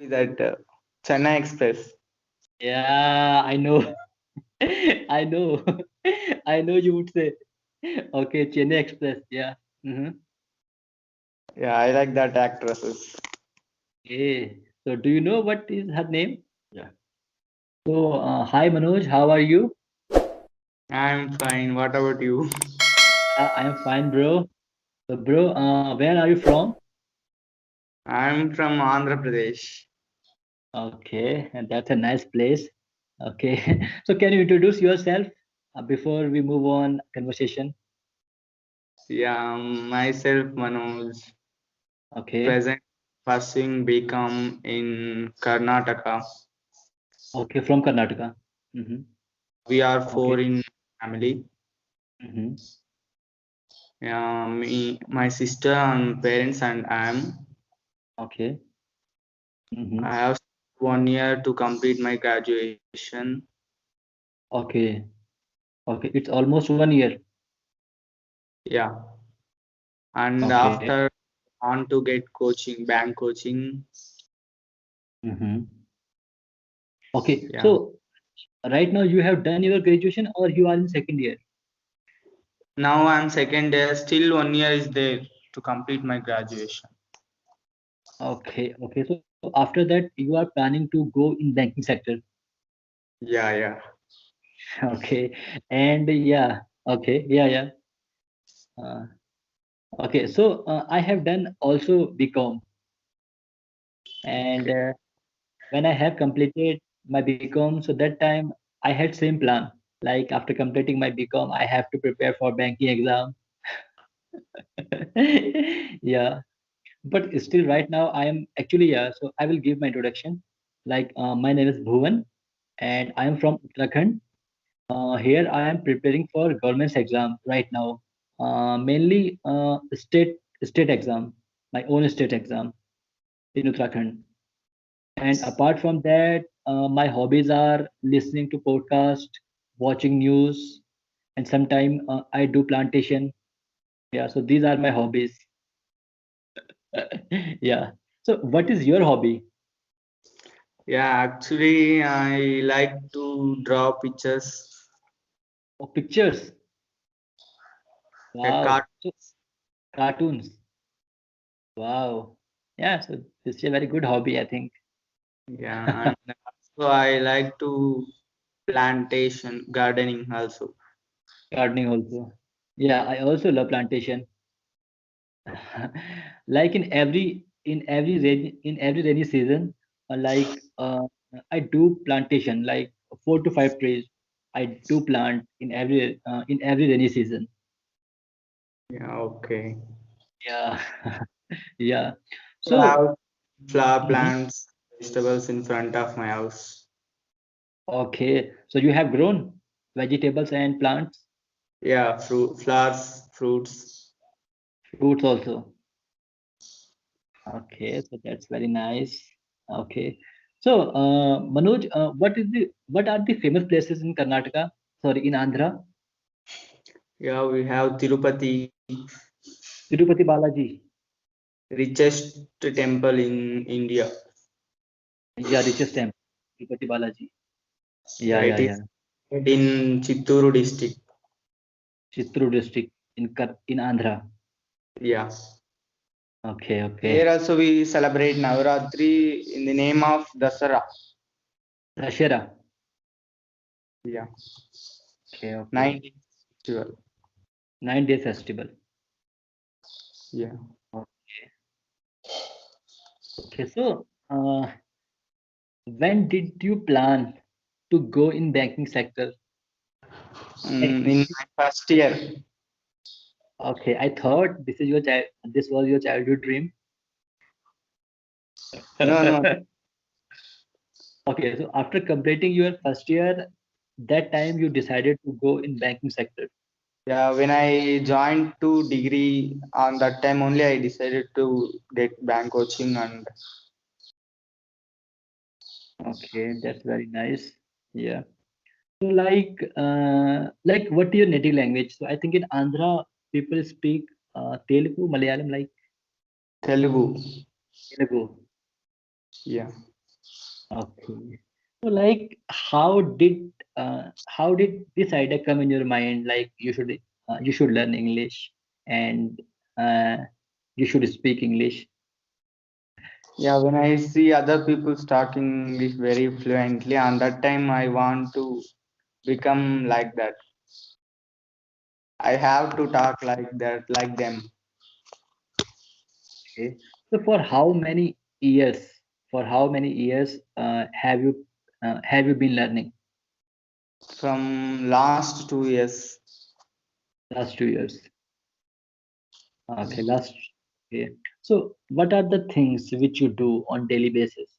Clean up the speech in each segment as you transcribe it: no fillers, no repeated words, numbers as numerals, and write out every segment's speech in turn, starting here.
that Chennai Express. Yeah, I know. I know. I know you would say. Okay, Chennai Express. Yeah. Mm-hmm. Yeah, I like that actresses. Okay. So, do you know what is her name? Yeah. So, hi Manoj, how are you? I'm fine. What about you? I am fine, bro. So, bro, where are you from? I'm from Andhra Pradesh. Okay, and that's a nice place. Okay. So, can you introduce yourself before we move on conversation? Yeah, myself Manoj. Okay. Present pursuing BCom in Karnataka. Okay, from Karnataka. Mm-hmm. We are Okay. four in family. Mm-hmm. Me, my sister and parents, and Okay. Mm-hmm. I have 1 year to complete my graduation. Okay. Okay. It's almost 1 year. Yeah, and Okay. after on to get coaching, bank coaching. Mm-hmm. Okay. Yeah, So, right now you have done your graduation or you are in second year? now I'm second year. Still 1 year is there to complete my graduation. Okay. Okay. So, after that, you are planning to go in banking sector. Yeah, yeah. Okay. And yeah. Okay. Yeah. Yeah. Uh, okay. So, I have done also BCom, and Okay. when I have completed my BCom, so that time I had same plan. Like after completing my BCom, I have to prepare for banking exam. Yeah, but still right now I am actually, yeah. So I will give my introduction. Like my name is Bhuvan, and I am from Uttarakhand. Here I am preparing for government's exam right now. Mainly state exam, my own state exam in Uttarakhand. And apart from that, my hobbies are listening to podcast, watching news, and sometime I do plantation. Yeah, so these are my hobbies. Yeah. So what is your hobby? Yeah, actually, I like to draw pictures. Oh, pictures. A card. Wow. So cartoons. Wow. Yeah, so this is a very good hobby, I think. Yeah, and also I like to plantation gardening also. Gardening also. Yeah, I also love plantation. Like in every rainy season, like I do plantation, like 4 to 5 trees. I do plant in every rainy season. Yeah, okay. Yeah, yeah. I So, have flower mhm. plants, vegetables in front of my house. Okay. So you have grown vegetables and plants, Yeah, flowers, fruits. fruits also. Okay, so that's very nice. Okay. So, Manoj, what are the famous places in Karnataka? Sorry, in Andhra? Yeah, we have Tirupati, Tirupati Balaji. richest temple in India. Yeah, richest temple. Tirupati Balaji. Yeah, Yeah, it yeah, is yeah. in Chitturu district. Chittoor district in Andhra. Yeah. Okay, Here okay. also we celebrate Navaratri in the name of Dasara. Dashera. Yeah. Okay, okay. 9 days festival. 9 day festival. Yeah. Okay. Okay. So, when did you plan to go in banking sector? In my first year. Okay, I thought this was your childhood dream. No, no. Okay, so after completing your first year, that time you decided to go in banking sector. Yeah, when I joined to degree on that time only I decided to get bank coaching and Okay, that's very nice. Yeah. So like what is your native language? So I think in Andhra people speak Telugu, Malayalam, like Telugu. Telugu. Yeah. Okay. So like how did this idea come in your mind? Like you should learn English and uh, you should speak English. Yeah, when I see other people talking English very fluently, and that time I want to become like that. I have to talk like that, like them. Okay. So for how many years? For how many years have you been learning? From last 2 years. Last 2 years. Okay, last. Okay. So what are the things which you do on daily basis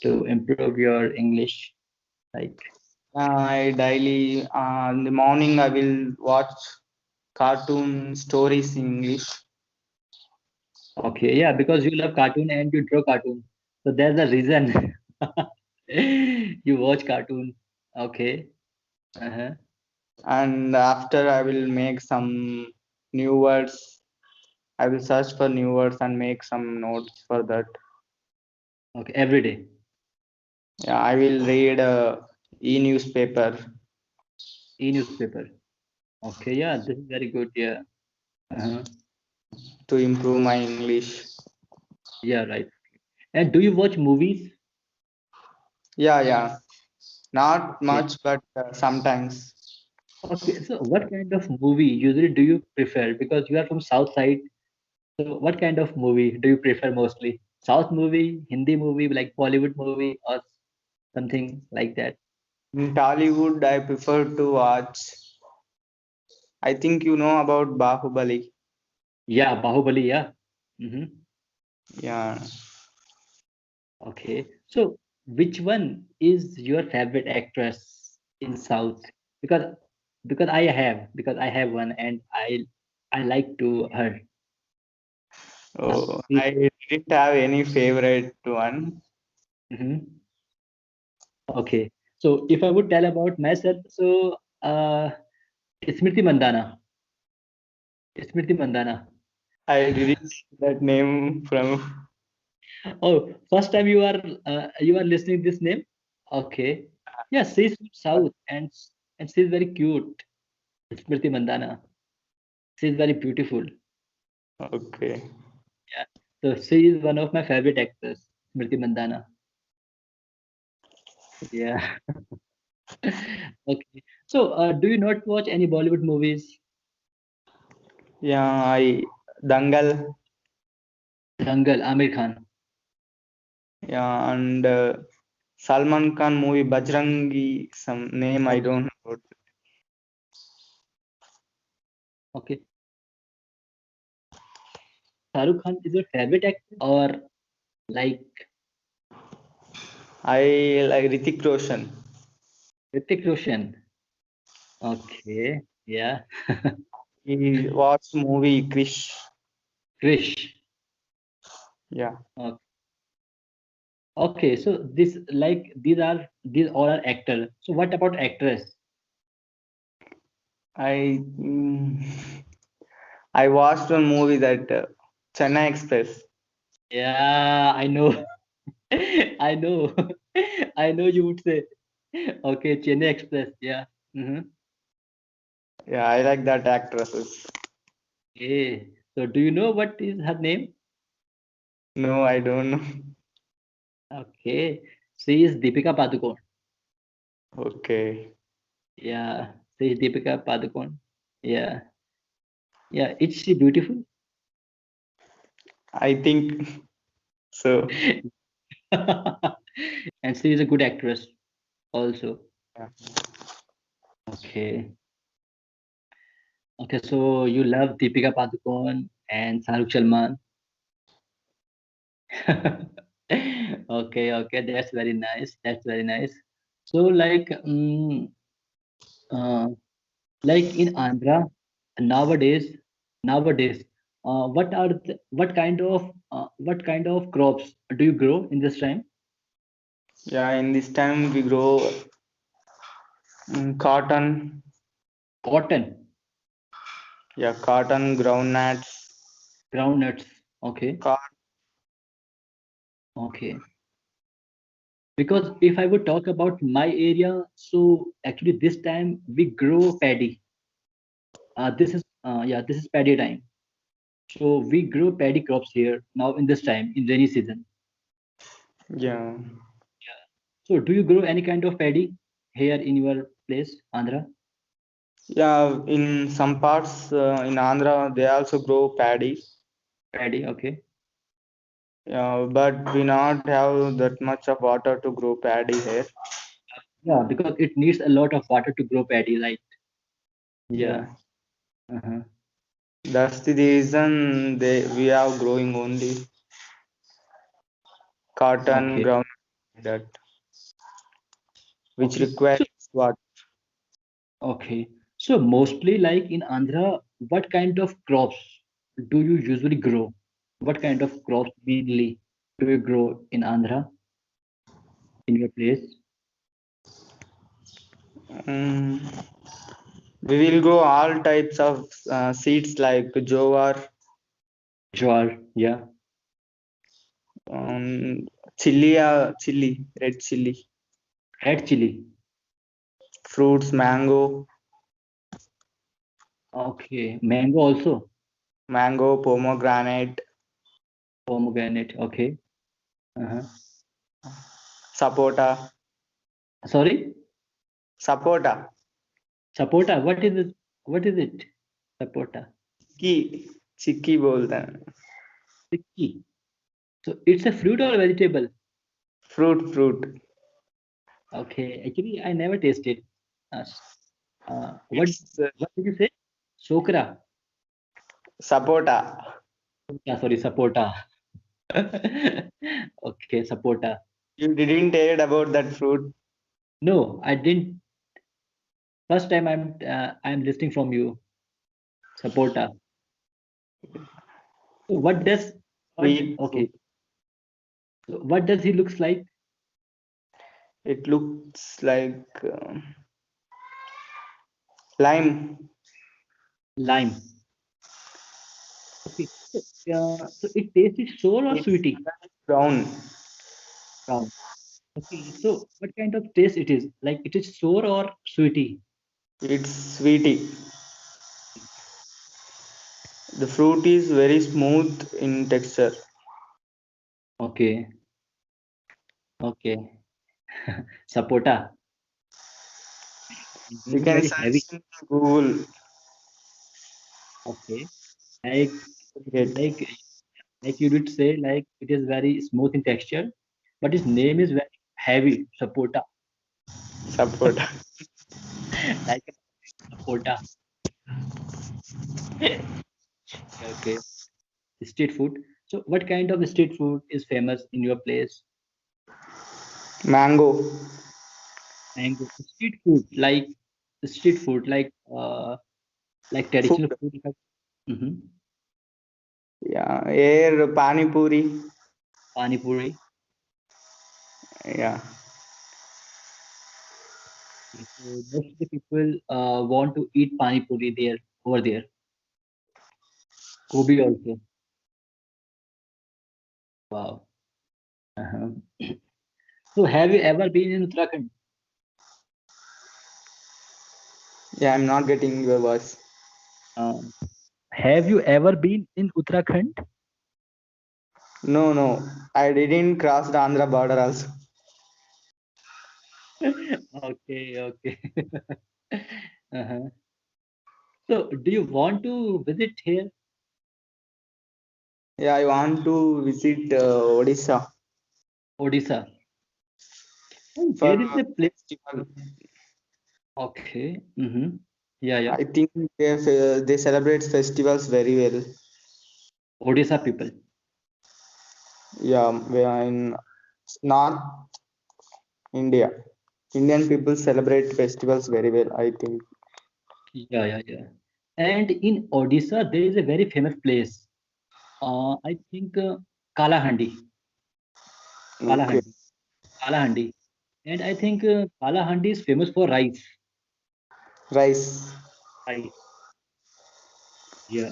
to improve your English? Like, I daily in the morning I will watch cartoon stories in English. okay, yeah, because you love cartoon and you draw cartoon. So there's a reason you watch cartoon. Okay. Uh-huh. And after I will make some new words. I will search for new words and make some notes for that. Okay, every day. Yeah, I will read e-newspaper E-newspaper. Okay, yeah, this is very good. Yeah. Uh-huh. to improve my English. Yeah, right. And do you watch movies? Yeah, yeah. Not Okay. much, but sometimes. Okay, so what kind of movie usually do you prefer? Because you are from South side, so what kind of movie do you prefer mostly? South movie, Hindi movie, like Bollywood movie, or something like that? In Tollywood, I prefer to watch. I think you know about Bahubali. Yeah, Bahubali, yeah. Mm-hmm. Yeah, Okay. So which one is your favorite actress in South? Because because I have one and I like to her. oh, She- I didn't have any favorite one. Mhm. Okay. So if I would tell about myself, so Smriti Mandana. Smriti Mandana. I didn't see that name from. Oh, first time you are listening this name? Okay. Yeah, she's from South and she's very cute. Smriti Mandana. She's very beautiful. Okay. Yeah. So she is one of my favorite actors, Smriti Mandana. Yeah. Okay. So do you not watch any Bollywood movies? Yeah, I Dangal. Dangal, Amir Khan. Yeah, and Salman Khan movie Bajrangi. Some name I Okay. don't know. Okay. Shahrukh Khan is your favorite actor or like I like Ritik Roshan. Hrithik Roshan? Okay. Yeah. He watched movie Krish. Krish. Yeah, Okay. Okay. So this like these all are actors. So what about actress? I I watched one movie that Chennai Express. Yeah, I know. I know. I know you would say. Okay, Chennai Express. Yeah. Mm-hmm. Yeah, I like that actresses. Okay. So do you know what is her name? No, I don't know. Okay. She is Deepika Padukone. Okay, Yeah. She is Deepika Padukone. Yeah. Yeah. Is she beautiful? I think so. And she is a good actress also. Yeah. Okay. Okay. So you love Deepika Padukone and Shahrukh Salman. Okay. Okay. That's very nice. That's very nice. So uh, like in Andhra nowadays, nowadays, what kind of crops do you grow in this time? Yeah, in this time we grow cotton. Cotton, Yeah, cotton, groundnuts. groundnuts. Okay, Co- okay. Because if I would talk about my area, so actually this time we grow paddy. This is paddy time. So we grow paddy crops here now in this time in rainy season. Yeah. So do you grow any kind of paddy here in your place, Andhra? Yeah, in some parts in Andhra, they also grow paddy. Paddy, okay. But we not have that much of water to grow paddy here. Yeah, because it needs a lot of water to grow paddy, right? Yeah, Yeah. Uh-huh. that's the reason we are growing only cotton Okay. ground that which Okay. So requires water. okay. So mostly like in Andhra, what kind of crops do you usually grow? What kind of crops mainly do you grow in Andhra in your place? Mm, we will grow all types of seeds like jowar, Jowar, yeah. chili, red chili, Red chili. fruits, mango, Okay. Mango also. pomegranate, Pomegranate. Okay. Uh-huh. sapota, Sorry? sapota, Sapota. What is it? What is it? Sapota. चिक्की चिक्की बोलते हैं Tikki. So it's a fruit or a vegetable? Fruit Okay. Actually, I never tasted. Uh, what it's what did you say? Sokra. Sapota Yeah, sorry, sapota. Okay, sapota. you didn't heard about that fruit No, I didn't. First time I'm listening from you. Sapota. So what does what? sweet fruit Okay. So what does he looks like? it looks like lime Lime. Okay. So it tastes sour or it's sweety? brown Brown. Okay. So what kind of taste it is? Like it is sour or sweety? it's sweetie the fruit is very smooth in texture Okay. Okay. Sapota. you Name is can very heavy. search in Google Okay. Like get like like you did say, like it is very smooth in texture, but its name is very heavy. Sapota. sapota Like a sapota. Okay. Street food. So, what kind of street food is famous in your place? mango Mango. Street food, like traditional food food. Mm-hmm. yeah air pani puri Pani puri. yeah So most of the people want to eat pani puri there over there. Gobi also. Wow. Uh-huh. So, have you ever been in Uttarakhand? yeah I'm not getting your voice Uh, have you ever been in Uttarakhand? no I didn't cross the Andhra border also Okay, okay. Uh-huh. So, do you want to visit here, yeah I want to visit Odisha Odisha? Oh, for there is a place. festival. Okay. Mm-hmm. Yeah, yeah. I think they celebrate festivals very well. Odisha people. Yeah, we are in North India. Indian people celebrate festivals very well, I think. Yeah, yeah, yeah. And in Odisha, there is a very famous place. I think Kalahandi. Okay. Kalahandi. Kalahandi. And I think Kalahandi is famous for rice. Rice. Rice. Yeah.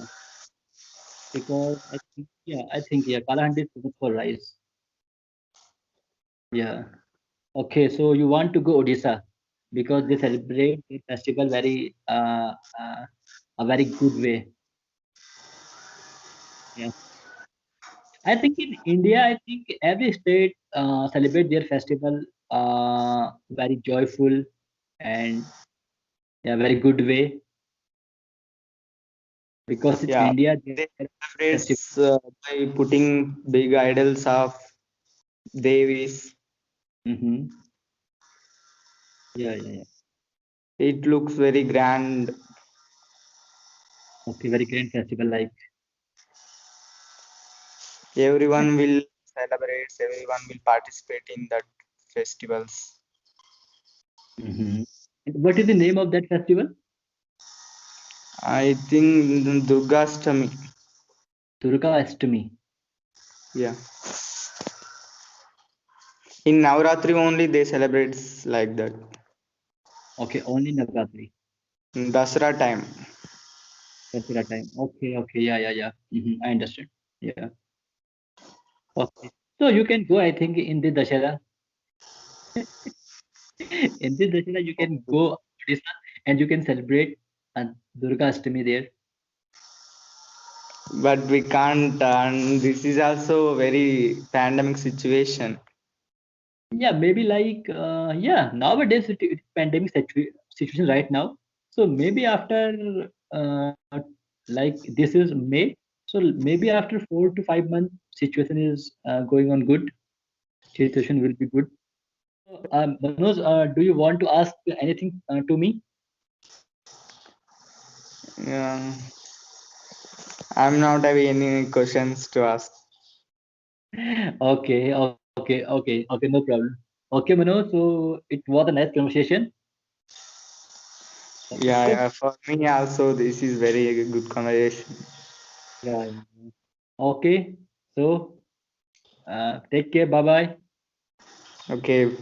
Because I think yeah, Kalahandi is famous for rice. Yeah. Okay, so you want to go Odisha because they celebrate the festival very a very good way. Yeah, I think in India, I think every state celebrate their festival very joyful and yeah, very good way because it's Yeah, India. Their they festival. celebrate by putting big idols of devis. Mm-hmm. Yeah, yeah, yeah. It looks very grand. Okay, very grand festival like. Everyone will celebrate. Everyone will participate in that festivals. Mm-hmm. What is the name of that festival? I think Durgastami. Durga Ashtami. Yeah. In Navratri only they celebrate like that. Okay, only Navratri. In Dasara time. Dussehra time. Okay, okay, yeah, yeah, yeah. I understand. Yeah. Okay. So you can go, I think, in the Dashera. In the Dashera, you can go Odisha and you can celebrate Durga Ashtami there. But we can't, and this is also a very pandemic situation. Yeah, maybe like yeah, nowadays it's pandemic situation right now. So maybe after like this is May, so maybe after 4 to 5 months, situation is going on good. Situation will be good. Manoj, do you want to ask anything to me? Yeah, I'm not having any questions to ask. Okay, okay, no problem. Okay, Manoj, so it was a nice conversation. Okay, Yeah, so yeah. For me also, this is very good conversation. yeah, yeah. Okay, so take care, bye bye. Okay.